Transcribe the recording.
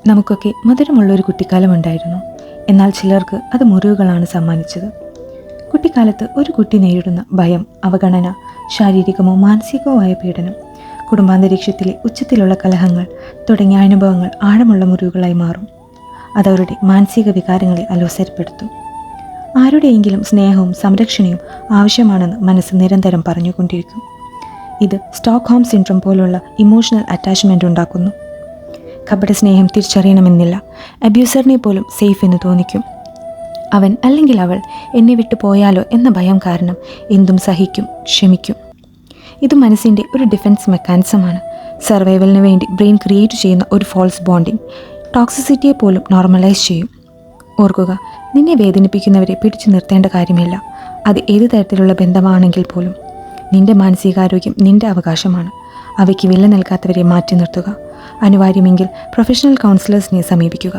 നമുക്കൊക്കെ മധുരമുള്ളൊരു കുട്ടിക്കാലമുണ്ടായിരുന്നു. എന്നാൽ ചിലർക്ക് അത് മുറിവുകളാണ് സമ്മാനിച്ചത്. കുട്ടിക്കാലത്ത് ഒരു കുട്ടി നേരിടുന്ന ഭയം, അവഗണന, ശാരീരികമോ മാനസികമോ ആയ പീഡനം, കുടുംബാന്തരീക്ഷത്തിലെ ഉച്ചത്തിലുള്ള കലഹങ്ങൾ തുടങ്ങിയ അനുഭവങ്ങൾ ആഴമുള്ള മുറിവുകളായി മാറും. അതവരുടെ മാനസിക വികാരങ്ങളെ അലോസരപ്പെടുത്തും. ആരുടെയെങ്കിലും സ്നേഹവും സംരക്ഷണയും ആവശ്യമാണെന്ന് മനസ്സ് നിരന്തരം പറഞ്ഞുകൊണ്ടിരിക്കും. ഇത് സ്റ്റോക്ക്ഹോം സിൻഡ്രോം പോലുള്ള ഇമോഷണൽ അറ്റാച്ച്മെൻ്റ് ഉണ്ടാക്കുന്നു. കപട സ്നേഹം തിരിച്ചറിയണമെന്നില്ല. അബ്യൂസറിനെ പോലും സേഫ് എന്ന് തോന്നിക്കും. അവൻ അല്ലെങ്കിൽ അവൾ എന്നെ വിട്ടു പോയാലോ എന്ന ഭയം കാരണം എന്തും സഹിക്കും, ക്ഷമിക്കും. ഇത് മനസ്സിൻ്റെ ഒരു ഡിഫൻസ് മെക്കാനിസമാണ്. സർവൈവലിന് വേണ്ടി ബ്രെയിൻ ക്രിയേറ്റ് ചെയ്യുന്ന ഒരു ഫോൾസ് ബോണ്ടിങ് ടോക്സിസിറ്റിയെ പോലും നോർമലൈസ് ചെയ്യും. ഓർക്കുക, നിന്നെ വേദനിപ്പിക്കുന്നവരെ പിടിച്ചു നിർത്തേണ്ട കാര്യമില്ല. അത് ഏത് തരത്തിലുള്ള ബന്ധമാണെങ്കിൽ പോലും. നിന്റെ മാനസികാരോഗ്യം നിന്റെ അവകാശമാണ്. അവയ്ക്ക് വില നൽകാത്തവരെ മാറ്റി നിർത്തുക. അനിവാര്യമെങ്കിൽ പ്രൊഫഷണൽ കൗൺസിലേഴ്സിനെ സമീപിക്കുക.